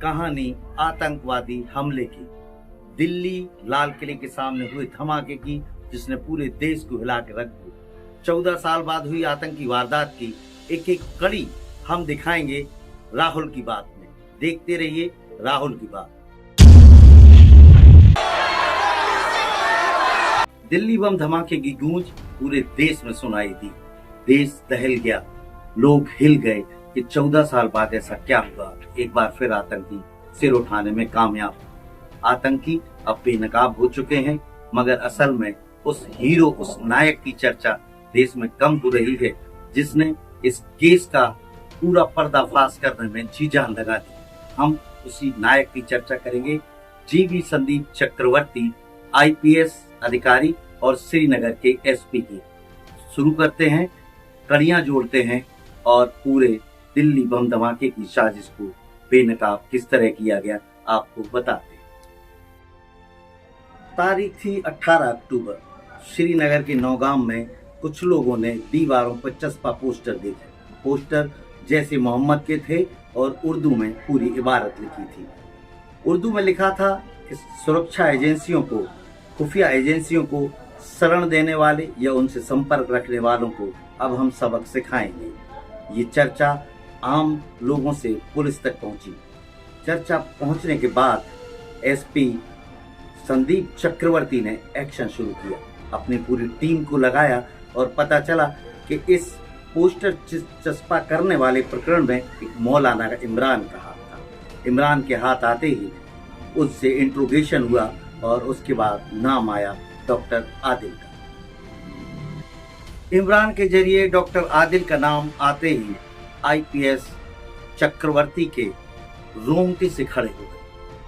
कहानी आतंकवादी हमले की, दिल्ली लाल किले के सामने हुए धमाके की, जिसने पूरे देश को हिला के रख दिया। 14 साल बाद हुई आतंकी वारदात की एक एक कड़ी हम दिखाएंगे राहुल की बात में। देखते रहिए राहुल की बात। दिल्ली बम धमाके की गूंज पूरे देश में सुनाई दी। देश दहल गया, लोग हिल गए कि 14 साल बाद ऐसा क्या हुआ। एक बार फिर आतंकी सिर उठाने में कामयाब। आतंकी अब बेनकाब हो चुके हैं, मगर असल में उस हीरो, उस नायक की चर्चा देश में कम हो रही है, जिसने इस केस का पूरा पर्दाफाश करने में जी जान लगा दी। हम उसी नायक की चर्चा करेंगे, जीवी संदीप चक्रवर्ती, IPS अधिकारी और श्रीनगर के SP की। शुरू करते हैं, कड़ियां जोड़ते हैं और पूरे दिल्ली बम धमाके की साजिश को बेनकाब किस तरह किया गया आपको बताते हैं। तारीख थी 18 अक्टूबर। श्रीनगर के नौगाम में कुछ लोगों ने दीवारों पर चस्पा पोस्टर देखे। पोस्टर जैसे मोहम्मद के थे और उर्दू में पूरी इबारत लिखी थी। उर्दू में लिखा था कि सुरक्षा एजेंसियों को, खुफिया एजेंसियों को शरण देने वाले या उनसे संपर्क रखने वालों को अब हम सबक सिखाएंगे। ये चर्चा आम लोगों से पुलिस तक पहुंची। चर्चा पहुंचने के बाद SP संदीप चक्रवर्ती ने एक्शन शुरू किया। अपनी पूरी टीम को लगाया और पता चला कि इस पोस्टर चस्पा करने वाले प्रकरण में एक मौलाना इमरान का हाथ था। इमरान के हाथ आते ही उससे इंट्रोगेशन हुआ और उसके बाद नाम आया डॉक्टर आदिल का। इमरान के जरिए डॉक्टर आदिल का नाम आते ही IPS चक्रवर्ती के रोंगटे से खड़े हो गए।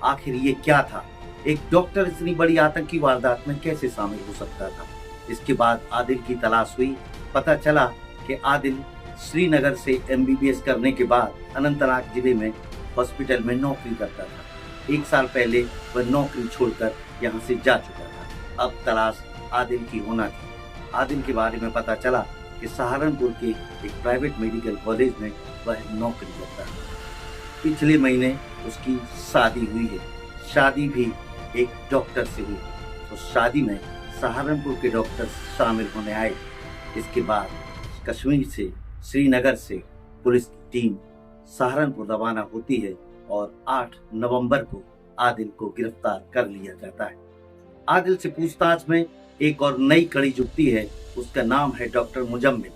आखिर ये क्या था? एक डॉक्टर इतनी बड़ी आतंकी वारदात में कैसे शामिल हो सकता था? इसके बाद आदिल की तलाश हुई। पता चला कि आदिल श्रीनगर से MBBS करने के बाद अनंतनाग जिले में हॉस्पिटल में नौकरी करता था। 1 साल पहले वह नौकरी छोड़कर यहाँ से जा चुका था। अब तलाश आदिल की होना थी। आदिल के बारे में पता चला कि सहारनपुर के एक प्राइवेट मेडिकल कॉलेज में वह नौकरी करता है। पिछले महीने उसकी शादी हुई है। शादी भी एक डॉक्टर से हुई। उस शादी में सहारनपुर के डॉक्टर शामिल होने आए। इसके बाद कश्मीर से, श्रीनगर से पुलिस की टीम सहारनपुर रवाना होती है और 8 नवंबर को आदिल को गिरफ्तार कर लिया जाता है। आदिल से पूछताछ में एक और नई कड़ी जुड़ती है। उसका नाम है डॉक्टर मुजम्मिल।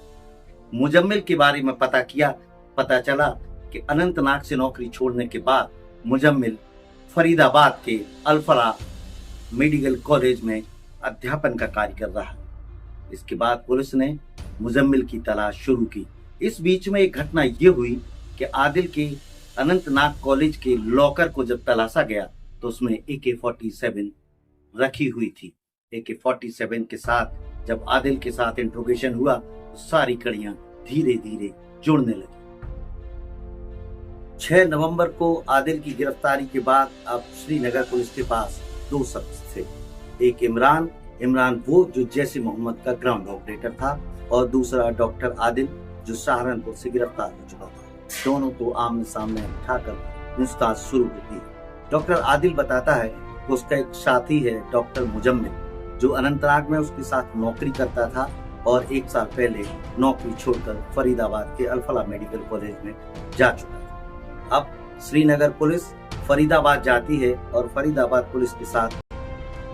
मुजम्मिल के बारे में पता किया। पता चला कि अनंतनाग से नौकरी छोड़ने के बाद मुजम्मिल फरीदाबाद के अल-फलाह मेडिकल कॉलेज में अध्यापन का कार्य कर रहा है। इसके बाद पुलिस ने मुजम्मिल की तलाश शुरू की। इस बीच में एक घटना ये हुई कि आदिल के अनंतनाग कॉलेज के लॉकर को जब तलाशा गया तो उसमें AK-47 रखी हुई थी। AK-47 के साथ जब आदिल के साथ इंट्रोगेशन हुआ तो सारी कड़ियां धीरे धीरे जुड़ने लगी। 6 नवंबर को आदिल की गिरफ्तारी के बाद अब श्रीनगर पुलिस के पास 2 शख्स थे। एक इमरान वो जो जैसे मोहम्मद का ग्राउंड ऑपरेटर था, और दूसरा डॉक्टर आदिल जो सहारनपुर से गिरफ्तार हो चुका था। दोनों को आमने सामने उठाकर पूछताछ शुरू होती है। डॉक्टर आदिल बताता है कि उसका एक साथी है डॉक्टर मुजम्मिल, जो अनंतनाग में उसके साथ नौकरी करता था और 1 साल पहले नौकरी छोड़कर फरीदाबाद के अल-फलाह मेडिकल कॉलेज में जा चुका था। अब श्रीनगर पुलिस फरीदाबाद जाती है और फरीदाबाद पुलिस के साथ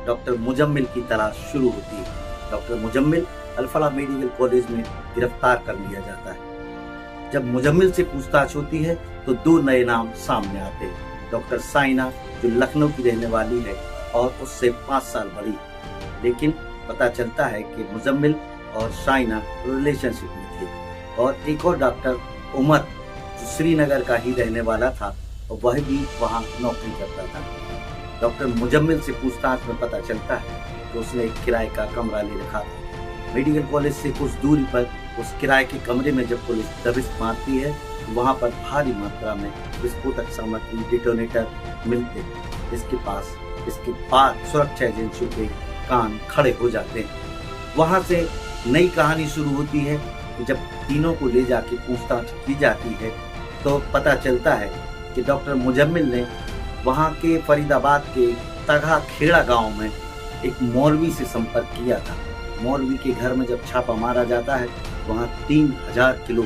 डॉक्टर मुजम्मिल की तलाश शुरू होती है। Doctor Muzammil Al Falah medical college में गिरफ्तार कर लिया जाता है। जब मुजम्मिल से पूछताछ होती है तो 2 नए नाम सामने आते हैं। डॉक्टर साइना जो लखनऊ की रहने वाली है और उससे 5 साल बड़ी, लेकिन पता चलता है कि मुजम्मिल और साइना रिलेशनशिप में थे। और एक और डॉक्टर उमर जो श्रीनगर का ही रहने वाला था और वह भी वहाँ नौकरी करता था। डॉक्टर मुजम्मिल से पूछताछ में पता चलता है कि उसने एक किराए का कमरा ले रखा था। मेडिकल कॉलेज से कुछ दूरी पर उस किराए के कमरे में जब पुलिस दबिश मारती है तो वहाँ पर भारी मात्रा में विस्फोटक सामग्री, डिटोनेटर मिलते हैं। इसके बाद सुरक्षा एजेंसियों के कान खड़े हो जाते हैं। वहाँ से नई कहानी शुरू होती है कि जब तीनों को ले जाके पूछताछ की जाती है तो पता चलता है कि डॉक्टर मुजम्मिल ने वहाँ के फरीदाबाद के तगहा खेड़ा गांव में एक मौलवी से संपर्क किया था। मौलवी के घर में जब छापा मारा जाता है, वहाँ 3000 किलो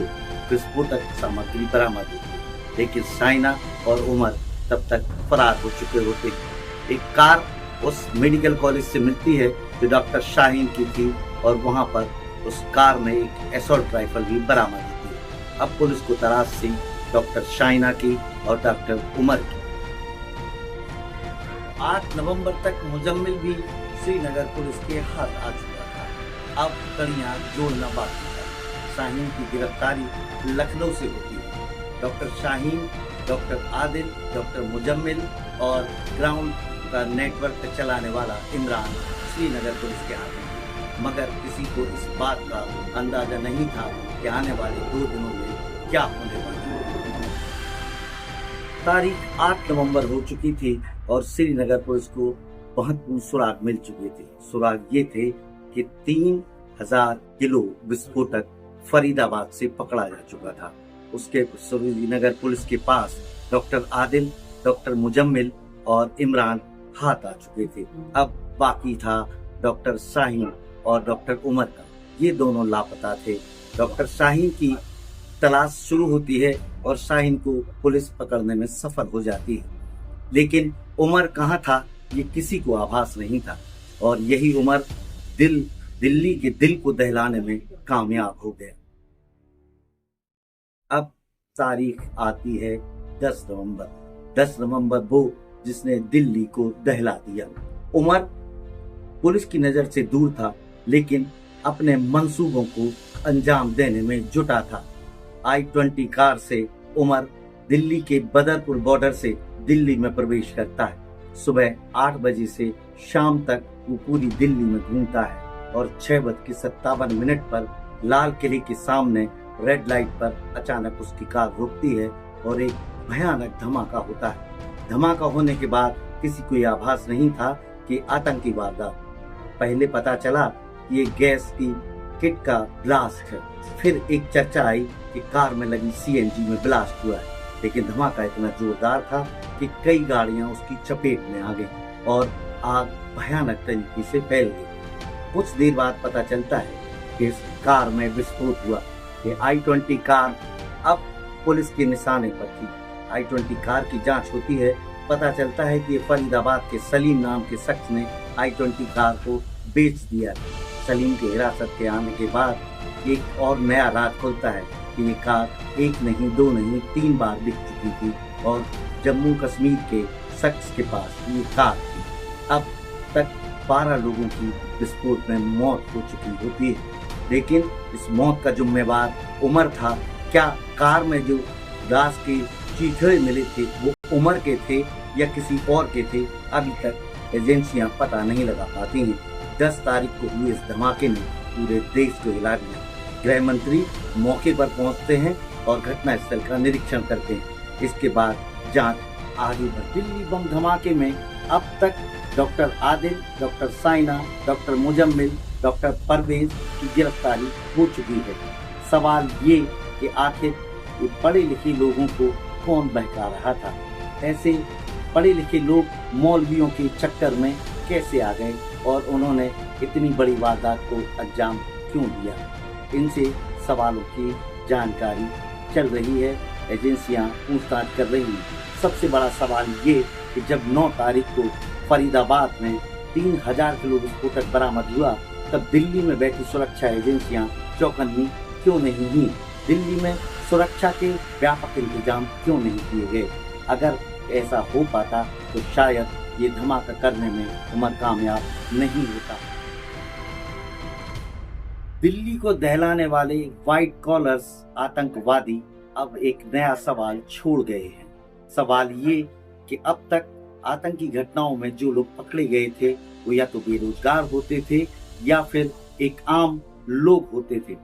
विस्फोटक सामग्री बरामद होती है, लेकिन साइना और उमर तब तक फरार हो चुके होते हैं। एक कार उस मेडिकल कॉलेज से मिलती है जो डॉक्टर शाहीन की थी, और वहाँ पर उस कार में एक असॉल्ट राइफल भी बरामद होती है। अब पुलिस को तलाश थी डॉक्टर शाइना की और डॉक्टर उमर की। 8 नवंबर तक मुजम्मिल भी श्रीनगर पुलिस के हाथ आ चुका था। अब कड़ियां जोड़ना बाकी था। शाहीन की गिरफ्तारी लखनऊ से होती है। Doctor Shaheen, doctor Adil, doctor Muzammil और ग्राउंड का नेटवर्क चलाने वाला इमरान श्रीनगर पुलिस के हाथ में, मगर किसी को इस बात का अंदाजा नहीं था कि आने वाले 2 दिनों में क्या होने वाला है। तारीख 8 नवंबर हो चुकी थी और श्रीनगर पुलिस को महत्वपूर्ण सुराग मिल चुके थे। सुराग ये थे कि 3000 किलो विस्फोटक फरीदाबाद से पकड़ा जा चुका था। उसके श्रीनगर पुलिस के पास डॉक्टर आदिल, डॉक्टर मुजम्मिल और इमरान हाथ आ चुके थे। अब बाकी था डॉक्टर शाहीन और डॉक्टर उमर का। ये दोनों लापता थे। डॉक्टर शाहीन की तलाश शुरू होती है और शाहीन को पुलिस पकड़ने में सफल हो जाती है, लेकिन उमर कहाँ था ये किसी को आभास नहीं था, और यही उमर दिल्ली के दिल को दहलाने में कामयाब हो गया। अब तारीख आती है 10 नवंबर। 10 नवंबर वो जिसने दिल्ली को दहला दिया। उमर पुलिस की नजर से दूर था, लेकिन अपने मंसूबों को अंजाम देने में जुटा था। I-20 कार से उमर दिल्ली के बदरपुर बॉर्डर से दिल्ली में प्रवेश करता है। सुबह 8 बजे से शाम तक वो पूरी दिल्ली में घूमता है और 6:57 पर लाल किले के सामने रेड लाइट पर अचानक उसकी कार रुकती है और एक भयानक धमाका होता है। धमाका होने के बाद किसी को यह आभास नहीं था कि आतंकी वारदात। पहले पता चला ये गैस की किट का ब्लास्ट है। फिर एक चर्चा आई कि कार में लगी CNG में ब्लास्ट हुआ है, लेकिन धमाका इतना जोरदार था कि कई गाड़ियां उसकी चपेट में आ गईं और आग भयानक तरीके से फैल गई। कुछ देर बाद पता चलता है कि इस कार में विस्फोट हुआ। ये I-20 कार अब पुलिस के निशाने पर थी। I-20 कार की जांच होती है। पता चलता है कि ये फरीदाबाद के सलीम नाम के शख्स ने I-20 कार को बेच दिया। सलीम के हिरासत के आने के बाद एक और नया राज खुलता है कि ये कार 1 नहीं 2 नहीं 3 बार बिक चुकी थी और जम्मू कश्मीर के शख्स के पास ये कार थी। अब तक 12 लोगों की विस्फोट में मौत हो चुकी होती है, लेकिन इस मौत का जिम्मेवार उमर था। क्या कार में जो लाश के चीथड़े मिले थे वो उमर के थे या किसी और के थे, अभी तक एजेंसियां पता नहीं लगा पाती हैं। 10 तारीख को हुए इस धमाके ने पूरे देश को हिला दिया। गृह मंत्री मौके पर पहुंचते हैं और घटनास्थल का निरीक्षण करते हैं। इसके बाद जांच आगे बढ़ती। दिल्ली बम धमाके में अब तक doctor Adil, doctor Saina, doctor Muzammil, doctor Parvez की गिरफ्तारी हो चुकी है। सवाल ये कि आखिर ये पढ़े लिखे लोगों को कौन बहका रहा था? ऐसे पढ़े लिखे लोग मौलवियों के चक्कर में कैसे आ गए और उन्होंने इतनी बड़ी वारदात को अंजाम क्यों दिया? इनसे सवालों की जानकारी चल रही है, एजेंसियां पूछताछ कर रही हैं। सबसे बड़ा सवाल ये कि जब 9 तारीख को फरीदाबाद में 3000 किलो विस्फोटक बरामद हुआ, तब दिल्ली में बैठी सुरक्षा एजेंसियां चौकन्नी क्यों नहीं हुई? दिल्ली में सुरक्षा के व्यापक इंतजाम क्यों नहीं किए गए? अगर ऐसा हो पाता तो शायद ये धमाका करने में उमर कामयाब नहीं होता। दिल्ली को दहलाने वाले व्हाइट कॉलर्स आतंकवादी अब एक नया सवाल छोड़ गए हैं। सवाल ये कि अब तक आतंकी घटनाओं में जो लोग पकड़े गए थे वो या तो बेरोजगार होते थे या फिर एक आम लोग होते थे।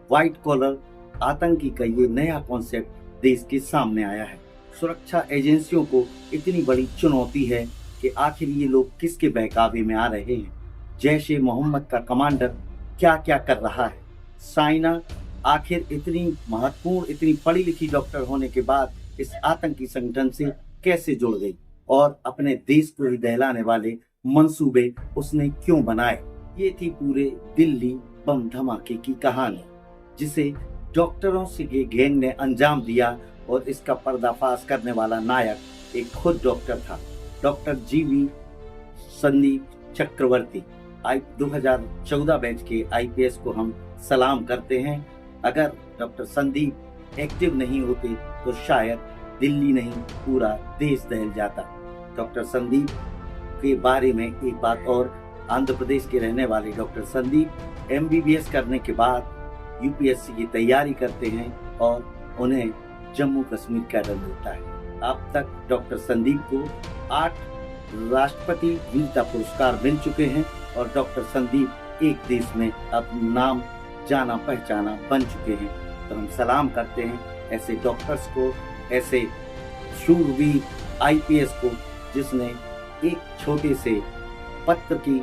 व्हाइट कॉलर आतंकी का ये नया कॉन्सेप्ट देश के सामने आया है। सुरक्षा एजेंसियों को इतनी बड़ी चुनौती है कि आखिर ये लोग किसके बहकावे में आ रहे हैं। जैश-ए मोहम्मद का कमांडर क्या क्या कर रहा है? साइना आखिर इतनी महत्वपूर्ण, इतनी पढ़ी लिखी डॉक्टर होने के बाद इस आतंकी संगठन से कैसे जुड़ गई और अपने देश को ही दहलाने वाले मंसूबे उसने क्यों बनाए। ये थी पूरे दिल्ली बम धमाके की कहानी, जिसे डॉक्टरों से के गैंग ने अंजाम दिया और इसका पर्दाफाश करने वाला नायक एक खुद डॉक्टर था, डॉक्टर जीवी संदीप चक्रवर्ती। 2014 बैच के आईपीएस को हम सलाम करते हैं। अगर डॉक्टर संदीप एक्टिव नहीं होते तो शायद दिल्ली नहीं पूरा देश दहल जाता। डॉक्टर संदीप के बारे में एक बात और, आंध्र प्रदेश के रहने वाले डॉक्टर संदीप एमबीबीएस करने के बाद यूपीएससी की तैयारी करते हैं और उन्हें जम्मू कश्मीर कैडर मिलता है। अब तक डॉक्टर संदीप को 8 राष्ट्रपति वीरता पुरस्कार मिल चुके हैं और डॉक्टर संदीप एक देश में अब नाम जाना पहचाना बन चुके हैं। तो हम सलाम करते हैं ऐसे डॉक्टर्स को, ऐसे शूरवीर आईपीएस को, जिसने एक छोटे से पत्र की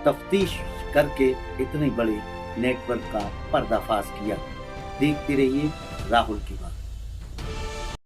तफ्तीश करके इतने बड़े नेटवर्क का पर्दाफाश किया। देखते रहिए राहुल की बात।